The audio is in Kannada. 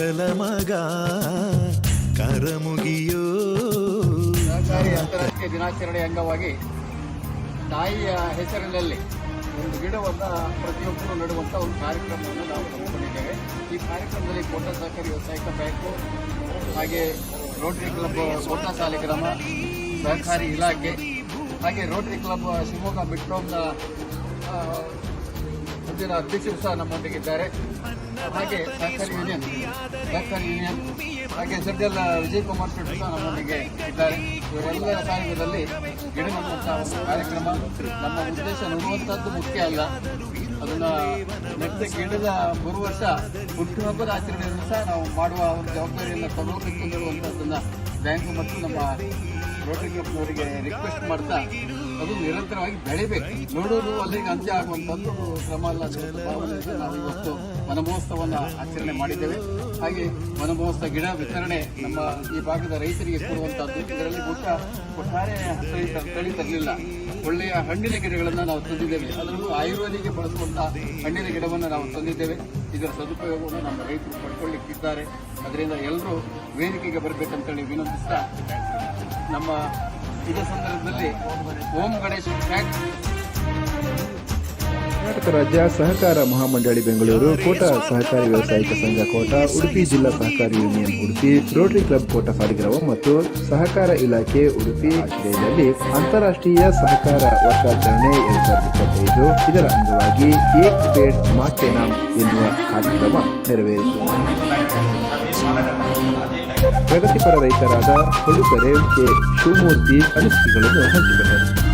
ಮೊದಲ ಮಗ ಕರಮುಗಿಯೋ. ಸಹಕಾರಿ ಅಂತಾರಾಷ್ಟ್ರೀಯ ದಿನಾಚರಣೆ ಅಂಗವಾಗಿ ತಾಯಿಯ ಹೆಸರಿನಲ್ಲಿ ಒಂದು ಗಿಡವನ್ನು ಪ್ರತಿಯೊಬ್ಬರು ನೆಡುವಂಥ ಒಂದು ಕಾರ್ಯಕ್ರಮವನ್ನು ನಾವು ಹಮ್ಮಿಕೊಂಡಿದ್ದೇವೆ. ಈ ಕಾರ್ಯಕ್ರಮದಲ್ಲಿ ಕೋಟಾ ಸಹಕಾರಿ ವ್ಯವಸಾಯಿಕ ಬ್ಯಾಂಕು, ಹಾಗೆ ರೋಟರಿ ಕ್ಲಬ್ ಕೋಟಾ ಸಾಲಿಗ್ರಾಮ, ಸಹಕಾರಿ ಇಲಾಖೆ, ಹಾಗೆ ರೋಟರಿ ಕ್ಲಬ್ ಶಿವಮೊಗ್ಗ ಮಿಟ್ರೋಮ್ನ ಮುಂದಿನ ಅಧ್ಯಕ್ಷರು ಸಹ ನಮ್ಮೊಂದಿಗಿದ್ದಾರೆ. ಹಾಗೆ ಸಹಕಾರಿ ಯೂನಿಯನ್, ಹಾಗೆ ZL ವಿಜಯ್ ಕುಮಾರ್ ಶೆಟ್ಟಿ ಸಹ ನಮ್ಮೊಂದಿಗೆ ಇದ್ದಾರೆ. ಇವರೆಲ್ಲರ ಕಾರ್ಯದಲ್ಲಿ ಗಿಡ ನೆಡುವಂತಹ ಒಂದು ಕಾರ್ಯಕ್ರಮ. ನಮ್ಮ ಉದ್ದೇಶ ನೆಡುವಂಥದ್ದು ಮುಖ್ಯ ಅಲ್ಲ, ಅದನ್ನು ನೆಟ್ಟ ಗಿಡದ ಬರುವ ವರ್ಷ ಹುಟ್ಟುಹಬ್ಬದ ಆಚರಣೆಯನ್ನು ಸಹ ನಾವು ಮಾಡುವ ಒಂದು ಜವಾಬ್ದಾರಿಯನ್ನು ತಗೋಬೇಕು ಅನ್ನುವಂಥದ್ದನ್ನು ಬ್ಯಾಂಕು ಮತ್ತು ನಮ್ಮ ರೋಟರಿ ಕ್ಲಬ್ನವರಿಗೆ ರಿಕ್ವೆಸ್ಟ್ ಮಾಡ್ತಾ ಅದು ನಿರಂತರವಾಗಿ ಬೆಳಿಬೇಕು. ನೋಡೋದು ಅಲ್ಲಿಗೆ ಅಂತ್ಯ ಆಗುವಂಥದ್ದು ಕ್ರಮ ಅಲ್ಲ. ಭಾವನೆಯಿಂದ ನಾವು ಇವತ್ತು ವನ ಮಹೋತ್ಸವವನ್ನು ಆಚರಣೆ ಮಾಡಿದ್ದೇವೆ. ಹಾಗೆ ವನ ಮಹೋತ್ಸವ ಗಿಡ ವಿತರಣೆ ನಮ್ಮ ಈ ಭಾಗದ ರೈತರಿಗೆ ಕೊಡುವಂಥದ್ದು. ಇದರಲ್ಲಿ ಒಟ್ಟಾರೆ ತಳಿ ತರಲಿಲ್ಲ, ಒಳ್ಳೆಯ ಹಣ್ಣಿನ ಗಿಡಗಳನ್ನು ನಾವು ತಂದಿದ್ದೇವೆ. ಅದರಲ್ಲೂ ಆಯುರ್ವೇದಿಗೆ ಬಳಸುವಂಥ ಹಣ್ಣಿನ ಗಿಡವನ್ನು ನಾವು ತಂದಿದ್ದೇವೆ. ಇದರ ಸದುಪಯೋಗವನ್ನು ನಮ್ಮ ರೈತರು ಪಡ್ಕೊಳ್ಳಿಕ್ಕಿದ್ದಾರೆ. ಅದರಿಂದ ಎಲ್ಲರೂ ವೇದಿಕೆಗೆ ಬರಬೇಕಂತೇಳಿ ವಿನಂತಿಸ್ತಾ, ನಮ್ಮ ಇದೇ ಸಂದರ್ಭದಲ್ಲಿ ಓಂ ಗಣೇಶ್ ಕರ್ನಾಟಕ ರಾಜ್ಯ ಸಹಕಾರ ಮಹಾಮಂಡಳಿ ಬೆಂಗಳೂರು, ಕೋಟಾ ಸಹಕಾರಿ ವ್ಯವಸಾಯಿಕ ಸಂಘ ಕೋಟಾ, ಉಡುಪಿ ಜಿಲ್ಲಾ ಸಹಕಾರಿ union Udupi, rotary club Kota Saligrama ಮತ್ತು ಸಹಕಾರ ಇಲಾಖೆ ಉಡುಪಿ ಆಶ್ರಯದಲ್ಲಿ ಅಂತಾರಾಷ್ಟ್ರೀಯ ಸಹಕಾರ ವರ್ಷಾಚರಣೆ 2025 ಇದರ ಅಂಗವಾಗಿ ಏಕ್ ಪೇಡ್ ಮಾ ಕೆ ನಾಮ್ ಎನ್ನುವ ಕಾರ್ಯಕ್ರಮ ನೆರವೇರಿತು. ಪ್ರಗತಿಪರ ರೈತರಾದ ಹೊಳುಕರೆ ಕೆ ಶಿವಮೂರ್ತಿ ಅನಿಸಿಕೆಗಳನ್ನು ಹಂಚಿಕೊಂಡರು.